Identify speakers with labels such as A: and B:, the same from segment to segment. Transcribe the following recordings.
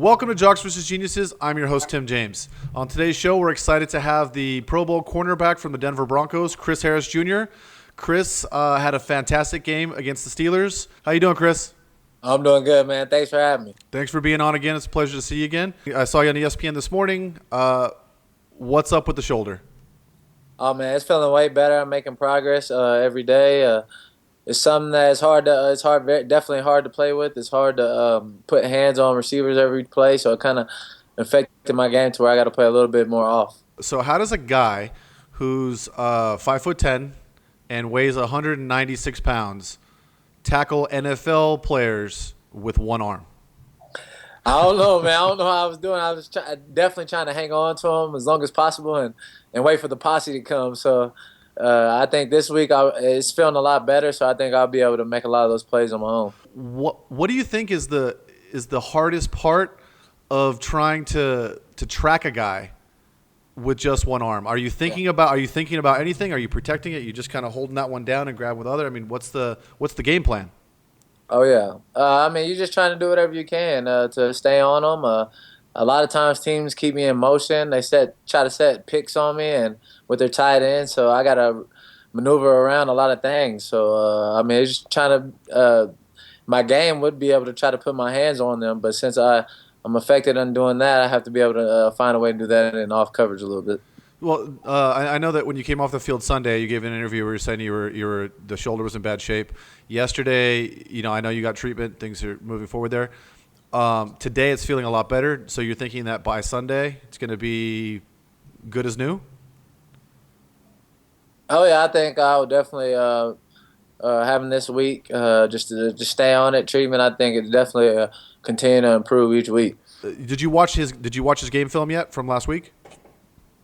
A: Welcome to Jocks vs. Geniuses. I'm your host, Tim James. On today's show, we're excited to have the Pro Bowl cornerback from the Denver Broncos, Chris Harris Jr. Chris had a fantastic game against the Steelers. How you doing, Chris?
B: I'm doing good, man. Thanks for having me.
A: Thanks for being on again. It's a pleasure to see you again. I saw you on ESPN this morning. What's up with the shoulder?
B: Oh, man, it's feeling way better. I'm making progress every day. It's something that is hard to. Definitely hard to play with. It's hard to put hands on receivers every play, so it kind of affected my game to where I got to play a little bit more off.
A: So how does a guy who's 5'10" and weighs 196 pounds tackle NFL players with one arm?
B: I don't know, man. I don't know how I was doing. I was definitely trying to hang on to him as long as possible and wait for the posse to come. So I think this week it's feeling a lot better, so I think I'll be able to make a lot of those plays on my own.
A: What do you think is the hardest part of trying to track a guy with just one arm? Are you thinking about anything? Are you protecting it? You just kind of holding that one down and grab with other? I mean, what's the game plan?
B: Oh yeah. I mean, you're just trying to do whatever you can to stay on them. A lot of times teams keep me in motion. They try to set picks on me and with their tight end, so I got to maneuver around a lot of things. So I mean, it's just trying to. My game would be able to try to put my hands on them, but since I'm affected on doing that, I have to be able to find a way to do that in off coverage a little bit.
A: Well, I know that when you came off the field Sunday, you gave an interview where you were saying the shoulder was in bad shape. Yesterday, I know you got treatment. Things are moving forward there. Today, it's feeling a lot better. So you're thinking that by Sunday, it's going to be good as new?
B: Oh yeah, I think I'll definitely having this week just to stay on it. Treatment, I think it definitely continue to improve each week.
A: Did you watch his game film yet from last week?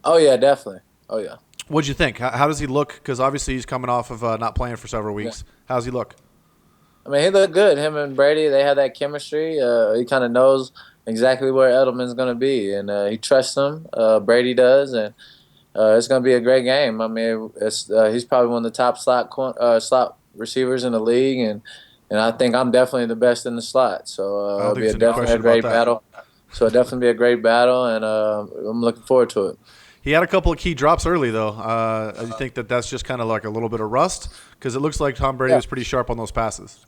B: Oh yeah, definitely. Oh yeah.
A: What'd you think? How does he look? Because obviously he's coming off of not playing for several weeks. Yeah. How does he look?
B: I mean, he looked good. Him and Brady, they have that chemistry. He kind of knows exactly where Edelman's going to be, and he trusts him. Brady does, and it's going to be a great game. I mean, he's probably one of the top slot receivers in the league, and I think I'm definitely the best in the slot. So it'll be definitely a great battle. So it'll definitely be a great battle, and I'm looking forward to it.
A: He had a couple of key drops early, though. You think that's just kind of like a little bit of rust? Because it looks like Tom Brady was pretty sharp on those passes.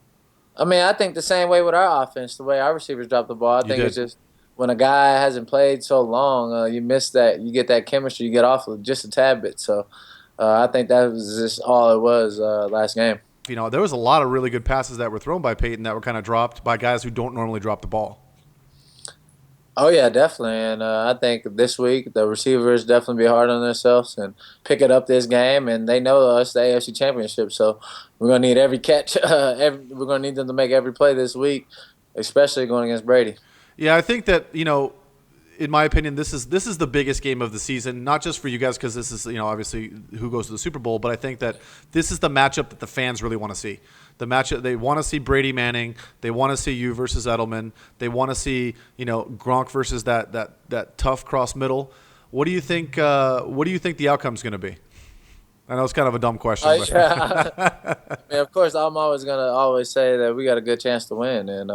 B: I mean, I think the same way with our offense, the way our receivers drop the ball. I think it's just when a guy hasn't played so long, you miss that. You get that chemistry, you get off of just a tad bit. So I think that was just all it was last game.
A: There was a lot of really good passes that were thrown by Peyton that were kind of dropped by guys who don't normally drop the ball.
B: Oh, yeah, definitely. And I think this week the receivers definitely be hard on themselves and pick it up this game. And they know us, the AFC Championship. So we're going to need every catch. We're going to need them to make every play this week, especially going against Brady.
A: Yeah, I think that, in my opinion, this is the biggest game of the season, not just for you guys because this is, obviously who goes to the Super Bowl, but I think that this is the matchup that the fans really want to see. The matchup, they want to see Brady Manning. They want to see you versus Edelman. They want to see, Gronk versus that tough cross middle. What do you think? What do you think the outcome's going to be? I know it's kind of a dumb question.
B: Yeah. I mean, of course, I'm always gonna say that we got a good chance to win, and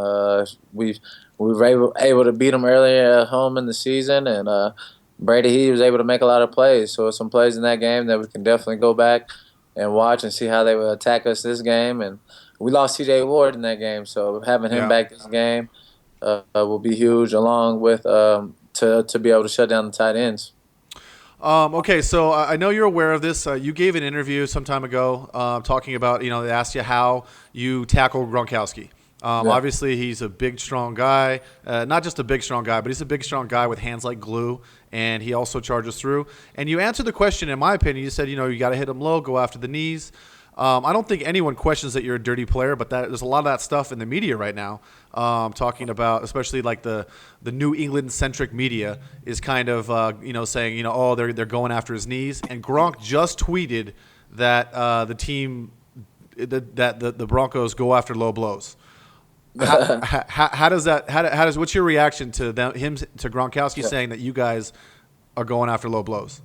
B: we were able to beat them earlier at home in the season, and Brady he was able to make a lot of plays. So some plays in that game that we can definitely go back and watch and see how they will attack us this game. And we lost C.J. Ward in that game, so having him back this game will be huge, along with to be able to shut down the tight ends.
A: Okay, so I know you're aware of this. You gave an interview some time ago talking about, they asked you how you tackle Gronkowski. Obviously, he's a big, strong guy. Not just a big, strong guy, but he's a big, strong guy with hands like glue, and he also charges through. And you answered the question, in my opinion. You said, you got to hit him low, go after the knees. I don't think anyone questions that you're a dirty player, but there's a lot of that stuff in the media right now, talking about, especially like the New England-centric media is kind of, saying, oh, they're going after his knees. And Gronk just tweeted that the team, that the Broncos go after low blows. How does what's your reaction to to Gronkowski saying that you guys are going after low blows?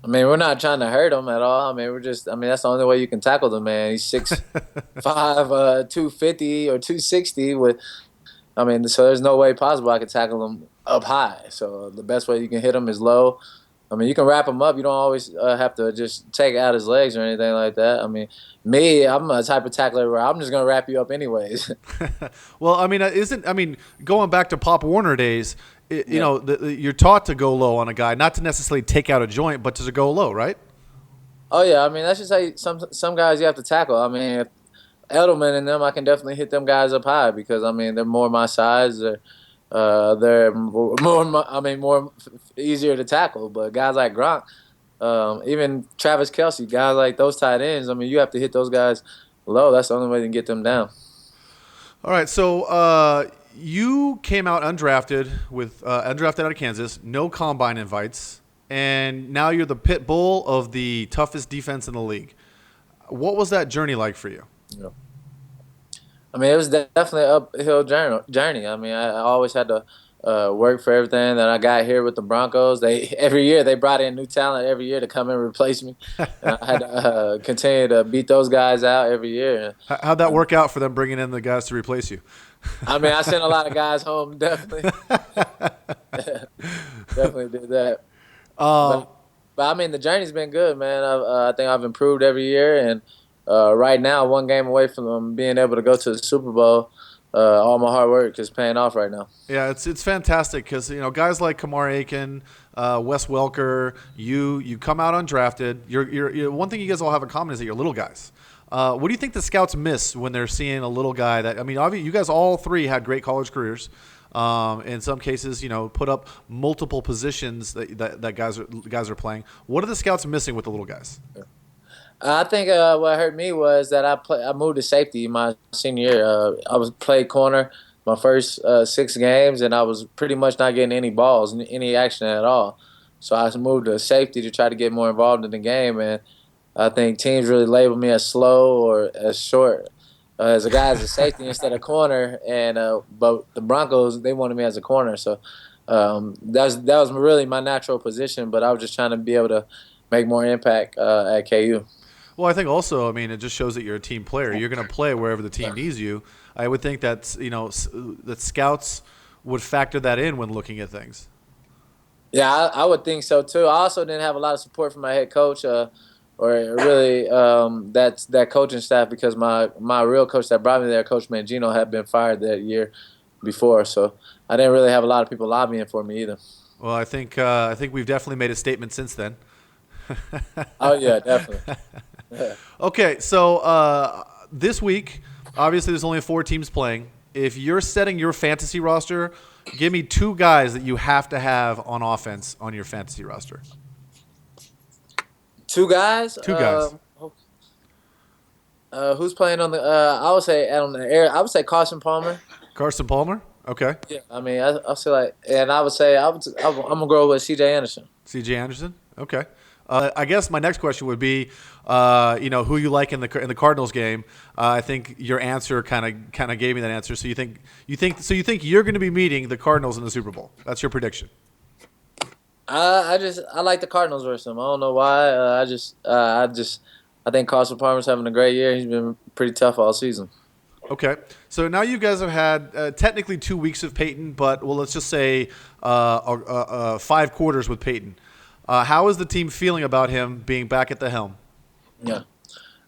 B: I mean, we're not trying to hurt him at all. I mean, that's the only way you can tackle the man. He's 6'5", 250 or 260 with I mean, so there's no way possible I could tackle him up high. So the best way you can hit him is low. I mean, you can wrap him up. You don't always have to just take out his legs or anything like that. I mean, I'm a type of tackler where I'm just gonna wrap you up anyways.
A: Well, I mean, going back to Pop Warner days, you know, you're taught to go low on a guy, not to necessarily take out a joint, but to go low, right?
B: Oh yeah, I mean that's just how some guys you have to tackle. I mean, if Edelman and them, I can definitely hit them guys up high because I mean they're more my size. They're more easier to tackle. But guys like Gronk, even Travis Kelce, guys like those tight ends. I mean, you have to hit those guys low. That's the only way to get them down.
A: All right, so you came out undrafted undrafted out of Kansas, no combine invites, and now you're the pit bull of the toughest defense in the league. What was that journey like for you?
B: Yeah. I mean, it was definitely an uphill journey. I mean, I always had to work for everything that I got here with the Broncos. Every year they brought in new talent every year to come and replace me. And I had to continue to beat those guys out every year.
A: How'd that work out for them bringing in the guys to replace you?
B: I mean, I sent a lot of guys home, definitely. Definitely did that. But I mean, the journey's been good, man. I think I've improved every year, and right now, one game away from being able to go to the Super Bowl. All my hard work is paying off right now.
A: Yeah, it's fantastic because you know guys like Kamar Aiken, Wes Welker, you come out undrafted. You're one thing you guys all have in common is that you're little guys. What do you think the scouts miss when they're seeing a little guy that I mean, obviously you guys all three had great college careers. In some cases, you know, put up multiple positions that guys are playing. What are the scouts missing with the little guys?
B: I think what hurt me was that I moved to safety my senior year. I played corner my first 6 games, and I was pretty much not getting any balls, any action at all. So I moved to safety to try to get more involved in the game, and I think teams really labeled me as slow or as short as a guy as a safety instead of corner. And but the Broncos, they wanted me as a corner, so that was really my natural position. But I was just trying to be able to make more impact at KU.
A: Well, I think also, I mean, it just shows that you're a team player. You're going to play wherever the team needs you. I would think that that scouts would factor that in when looking at things.
B: Yeah, I would think so too. I also didn't have a lot of support from my head coach, or really that coaching staff because my real coach that brought me there, Coach Mangino, had been fired that year before. So I didn't really have a lot of people lobbying for me either.
A: Well, I think we've definitely made a statement since then.
B: Oh yeah, definitely. Yeah.
A: Okay, so this week, obviously, there's only 4 teams playing. If you're setting your fantasy roster, give me 2 guys that you have to have on offense on your fantasy roster.
B: 2 guys.
A: 2 guys.
B: Who's playing on the? I would say on the air. I would say Carson Palmer.
A: Carson Palmer. Okay.
B: Yeah, I mean, I'll say and I would say I'm gonna go with C.J. Anderson.
A: C.J. Anderson. Okay. I guess my next question would be, who you like in the Cardinals game. I think your answer kind of gave me that answer. So you think you're going to be meeting the Cardinals in the Super Bowl? That's your prediction.
B: I like the Cardinals versus them. I don't know why. I think Carson Palmer's having a great year. He's been pretty tough all season.
A: Okay, so now you guys have had technically 2 weeks of Peyton, but let's just say 5 quarters with Peyton. How is the team feeling about him being back at the helm?
B: Yeah,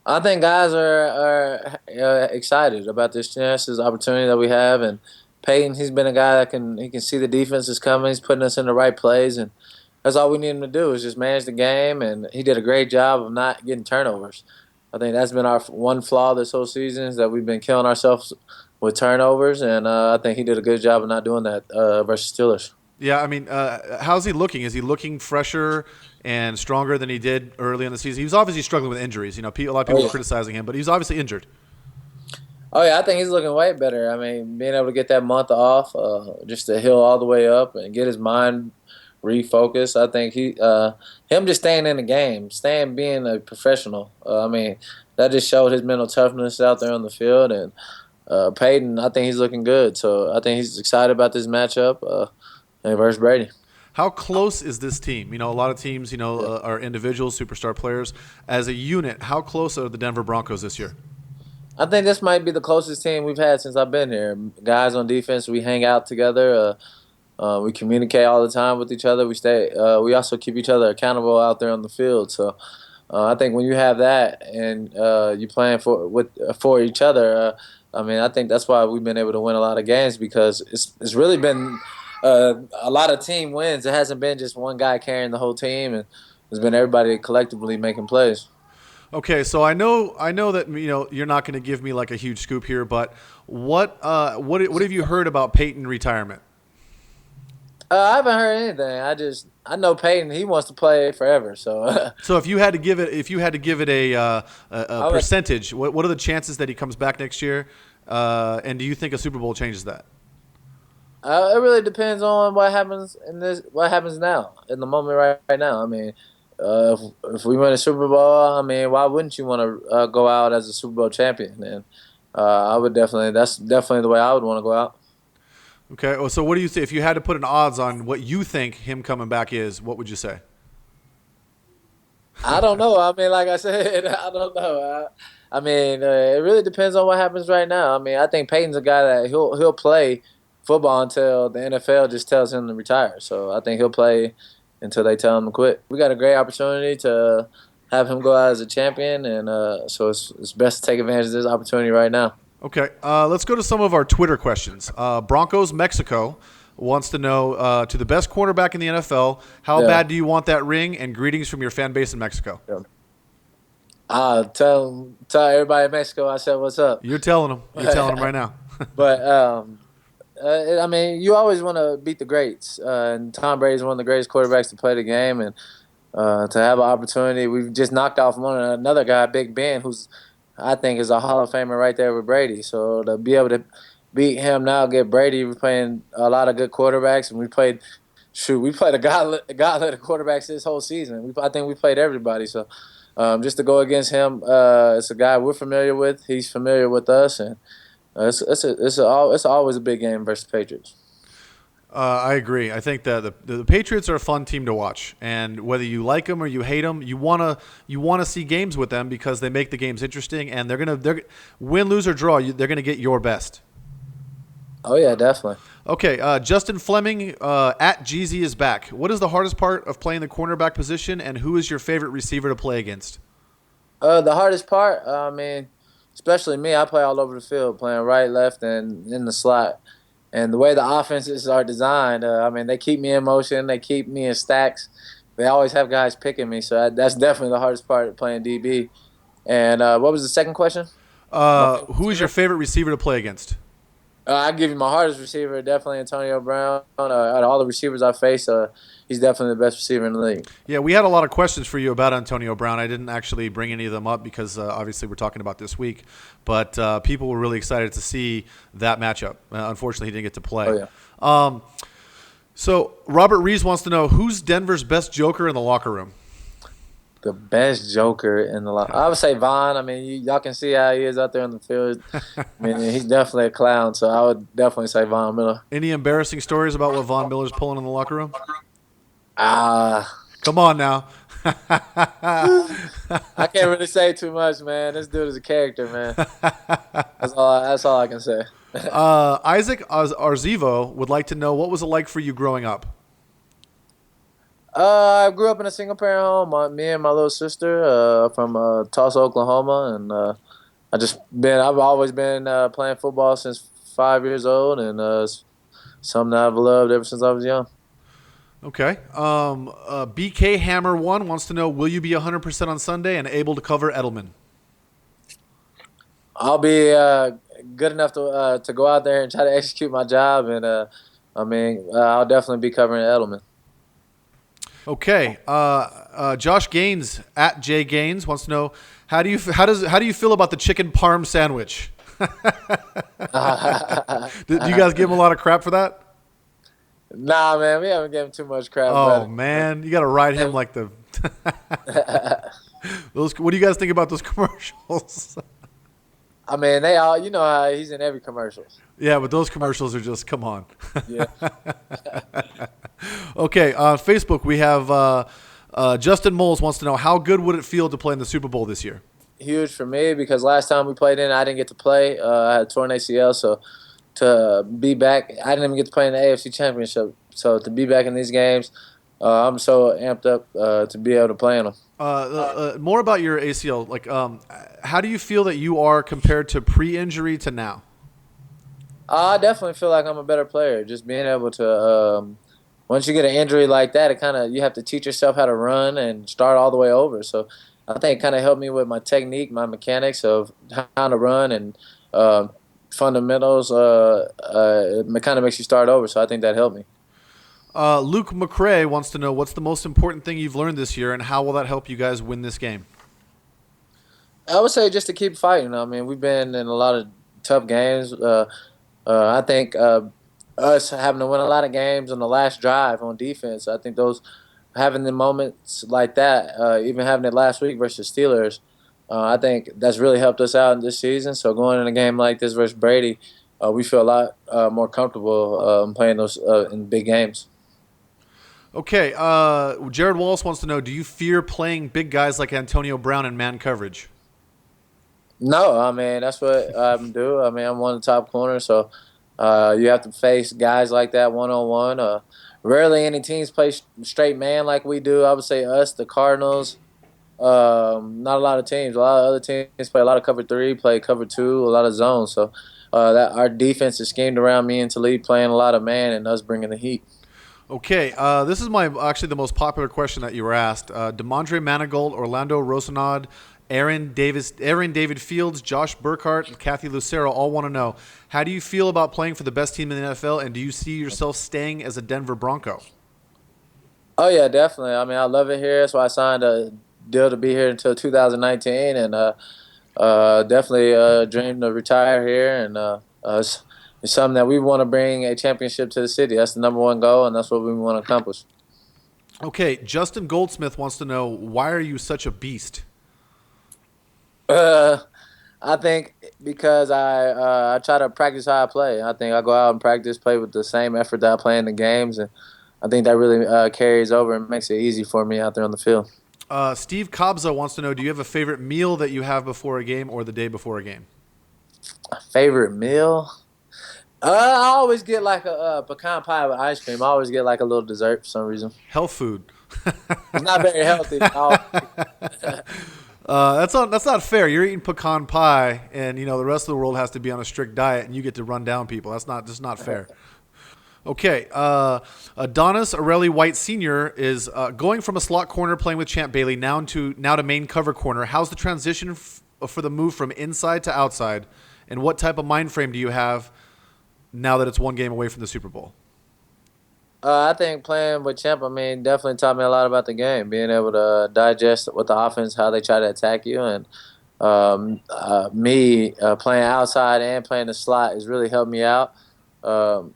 B: I think guys are excited about this opportunity that we have. And Peyton, he's been a guy that can see the defense is coming. He's putting us in the right plays, and that's all we need him to do is just manage the game. And he did a great job of not getting turnovers. I think that's been our one flaw this whole season is that we've been killing ourselves with turnovers, and I think he did a good job of not doing that versus Steelers.
A: Yeah, I mean, how's he looking? Is he looking fresher and stronger than he did early in the season? He was obviously struggling with injuries. You know, a lot of people were criticizing him, but he was obviously injured.
B: Oh, yeah, I think he's looking way better. I mean, being able to get that month off just to heal all the way up and get his mind refocused. I think him just staying in the game, being a professional. I mean, that just showed his mental toughness out there on the field. And Peyton, I think he's looking good. So I think he's excited about this matchup. And versus Brady.
A: How close is this team? You know, a lot of teams, are individual superstar players. As a unit, how close are the Denver Broncos this year?
B: I think this might be the closest team we've had since I've been here. Guys on defense, we hang out together. We communicate all the time with each other. We stay. We also keep each other accountable out there on the field. So I think when you have that and you playing for each other, I mean, I think that's why we've been able to win a lot of games because it's really been a lot of team wins. It hasn't been just one guy carrying the whole team, and it's been everybody collectively making plays.
A: Okay, so I know that you're not going to give me like a huge scoop here, but what have you heard about Peyton retirement?
B: I haven't heard anything. I know Peyton. He wants to play forever. So
A: So if you had to give it a
B: I would,
A: percentage, what are the chances that he comes back next year? And do you think a Super Bowl changes that?
B: it really depends on what happens what happens now in the moment right now. I mean, if we win a Super Bowl, I mean, why wouldn't you want to go out as a Super Bowl champion? And I would definitely. That's definitely the way I would want to go out.
A: Okay. Well, so what do you say if you had to put an odds on what you think him coming back is? What would you say?
B: I don't know. I mean, like I said, I don't know. I mean, it really depends on what happens right now. I mean, I think Peyton's a guy that he'll play football until the NFL just tells him to retire. So I think he'll play until they tell him to quit. We got a great opportunity to have him go out as a champion, and so it's best to take advantage of this opportunity right now.
A: Okay. Let's go to some of our Twitter questions. Broncos Mexico wants to know to the best quarterback in the NFL, how
B: Yeah.
A: bad do you want that ring? And greetings from your fan base in Mexico.
B: Yeah. Tell everybody in Mexico I said what's up.
A: You're telling them. You're telling them right now.
B: But I mean, you always want to beat the greats, and Tom Brady's one of the greatest quarterbacks to play the game, and to have an opportunity, we've just knocked off another guy, Big Ben, who's I think is a Hall of Famer right there with Brady. So to be able to beat him now, get Brady, we're playing a lot of good quarterbacks, and we played a gauntlet of quarterbacks this whole season. I think we played everybody. So just to go against him, it's a guy we're familiar with. He's familiar with us, and it's always a big game versus Patriots.
A: I agree. I think that the Patriots are a fun team to watch, and whether you like them or you hate them, you wanna see games with them because they make the games interesting, and they're win, lose or draw. They're gonna get your best.
B: Oh yeah, definitely.
A: Okay, Justin Fleming at Jeezy is back. What is the hardest part of playing the cornerback position, and who is your favorite receiver to play against?
B: The hardest part, I mean, especially me, I play all over the field, playing right, left, and in the slot. And the way the offenses are designed, I mean, they keep me in motion, they keep me in stacks. They always have guys picking me, so that's definitely the hardest part of playing DB. And what was the second question?
A: Who is your favorite receiver to play against?
B: I give you my hardest receiver, definitely Antonio Brown. Out of all the receivers I face, he's definitely the best receiver in the league.
A: Yeah, we had a lot of questions for you about Antonio Brown. I didn't actually bring any of them up because obviously we're talking about this week. But people were really excited to see that matchup. Unfortunately, he didn't get to play.
B: Oh, yeah.
A: So Robert Rees wants to know, who's Denver's best joker in the locker room?
B: The best joker in the locker. I would say Vaughn. I mean, y'all can see how he is out there on the field. I mean, he's definitely a clown, so I would definitely say Von Miller.
A: Any embarrassing stories about what Von Miller's pulling in the locker room?
B: Come
A: on now.
B: I can't really say too much, man. This dude is a character, man. That's all I can say.
A: Isaac Arzivo would like to know, what was it like for you growing up?
B: I grew up in a single parent home. Me and my little sister from Tulsa, Oklahoma, and I've always been playing football since 5 years old, and something I've loved ever since I was young.
A: Okay. BK Hammer 1 wants to know, will you be 100% on Sunday and able to cover Edelman?
B: I'll be good enough to go out there and try to execute my job, and I'll definitely be covering Edelman.
A: Okay. Josh Gaines at Jay Gaines wants to know, how do you feel about the chicken parm sandwich? Do you guys give him a lot of crap for that?
B: Nah, man, we haven't given too much crap.
A: Oh man, you got to ride him like the. What do you guys think about those commercials?
B: I mean, they all, you know how he's in every commercial.
A: Yeah, but those commercials are just, come on.
B: Yeah.
A: Okay, on Facebook we have Justin Moles wants to know, how good would it feel to play in the Super Bowl this year?
B: huge for me because last time we played in, I didn't get to play. I had torn ACL, so to be back, I didn't even get to play in the AFC Championship. So to be back in these games, I'm so amped up to be able to play in them.
A: More about your ACL. Like, how do you feel that you are compared to pre-injury to now?
B: I definitely feel like I'm a better player. Just being able to, once you get an injury like that, it kind of you have to teach yourself how to run and start all the way over. So I think it kind of helped me with my technique, my mechanics of how to run and uh, fundamentals. It kind of makes you start over. So I think that helped me.
A: Luke McCrae wants to know what's the most important thing you've learned this year, and how will that help you guys win this game?
B: I would say just to keep fighting. I mean, we've been in a lot of tough games. I think us having to win a lot of games on the last drive on defense. I think those having the moments like that, even having it last week versus Steelers, I think that's really helped us out in this season. So going in a game like this versus Brady, we feel a lot more comfortable playing those in big games.
A: Okay, Jared Wallace wants to know: do you fear playing big guys like Antonio Brown in man coverage?
B: No, I mean that's what I do. I mean I'm one of the top corners, so you have to face guys like that one on one. Rarely any teams play straight man like we do. I would say us, the Cardinals. Not a lot of teams. A lot of other teams play a lot of cover three, play cover two, a lot of zones. So that our defense is schemed around me and Talib playing a lot of man and us bringing the heat.
A: Okay, this is my actually the most popular question that you were asked. Demondre Manigault, Orlando Rosenad, Aaron David Fields, Josh Burkhart, and Kathy Lucero all want to know: how do you feel about playing for the best team in the NFL, and do you see yourself staying as a Denver Bronco?
B: Oh yeah, definitely. I mean, I love it here. That's why I signed a deal to be here until 2019, and definitely dream to retire here. And it's something that we want to bring a championship to the city. That's the number one goal, and that's what we want to accomplish.
A: Okay, Justin Goldsmith wants to know: why are you such a beast?
B: Uh, I think because I try to practice how I play. I think I go out and practice, play with the same effort that I play in the games, and I think that really carries over and makes it easy for me out there on the field.
A: Steve Kobza wants to know: do you have a favorite meal that you have before a game or the day before a game?
B: Favorite meal? I always get like a pecan pie with ice cream. I always get like a little dessert for some reason.
A: Health food.
B: It's not very healthy.
A: That's not fair. You're eating pecan pie, and the rest of the world has to be on a strict diet, and you get to run down people. That's not just not fair. Okay, Adonis Areli White Sr. is going from a slot corner playing with Champ Bailey now to main cover corner. How's the transition for the move from inside to outside, and what type of mind frame do you have now that it's one game away from the Super Bowl?
B: I think playing with Champ, I mean, definitely taught me a lot about the game. Being able to digest what the offense, how they try to attack you, and me playing outside and playing the slot has really helped me out. To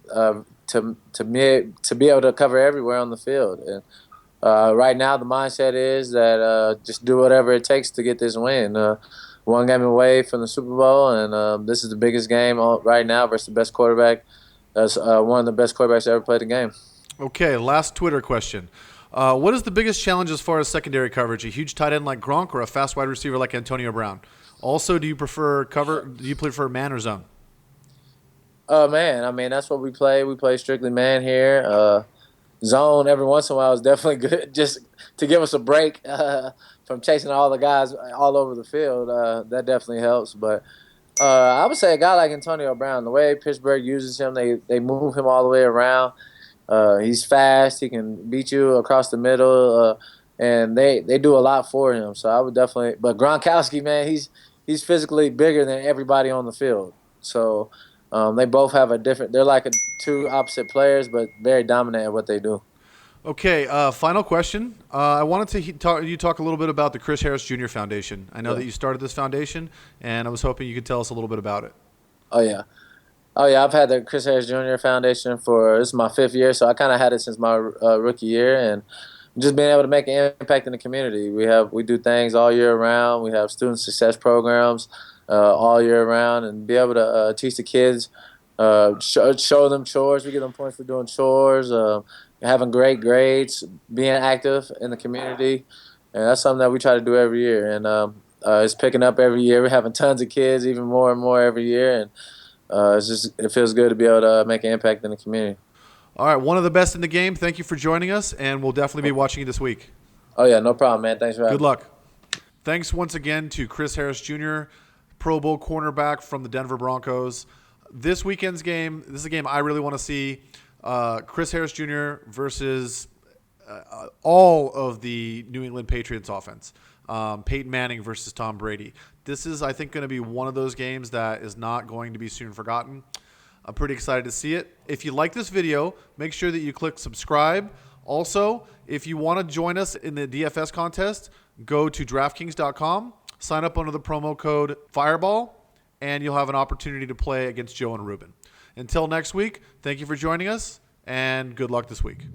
B: be able to cover everywhere on the field. And right now, the mindset is that just do whatever it takes to get this win. One game away from the Super Bowl, and this is the biggest game right now versus the best quarterback. That's one of the best quarterbacks that ever played the game.
A: Okay, last Twitter question. What is the biggest challenge as far as secondary coverage? A huge tight end like Gronk or a fast wide receiver like Antonio Brown? Also, do you prefer cover? Do you prefer man or zone?
B: Man, I mean that's what we play. We play strictly man here. Zone every once in a while is definitely good, just to give us a break from chasing all the guys all over the field. That definitely helps. But I would say a guy like Antonio Brown, the way Pittsburgh uses him, they move him all the way around. He's fast. He can beat you across the middle, and they do a lot for him. So I would definitely. But Gronkowski, man, he's physically bigger than everybody on the field. So they both have a different. They're like two opposite players, but very dominant at what they do.
A: Okay, final question. I wanted to talk a little bit about the Chris Harris Jr. Foundation. I know that you started this foundation, and I was hoping you could tell us a little bit about it.
B: Oh yeah. Oh yeah, I've had the Chris Harris Jr. Foundation for this is my 5th year, so I kind of had it since my rookie year, and just being able to make an impact in the community. We do things all year round. We have student success programs all year round, and be able to teach the kids, show them chores. We give them points for doing chores, having great grades, being active in the community, and that's something that we try to do every year. And it's picking up every year. We're having tons of kids, even more and more every year, and it feels good to be able to make an impact in the community.
A: All right, one of the best in the game. Thank you for joining us, and we'll definitely be watching you this week.
B: Oh yeah, no problem, man. Thanks for having
A: Good luck. Thanks once again to Chris Harris Jr., Pro Bowl cornerback from the Denver Broncos. This weekend's game, this is a game I really want to see. Chris Harris Jr. versus all of the New England Patriots offense. Peyton Manning versus Tom Brady. This is, I think, going to be one of those games that is not going to be soon forgotten. I'm pretty excited to see it. If you like this video, make sure that you click subscribe. Also, if you want to join us in the DFS contest, go to DraftKings.com, sign up under the promo code Fireball, and you'll have an opportunity to play against Joe and Ruben. Until next week, thank you for joining us, and good luck this week.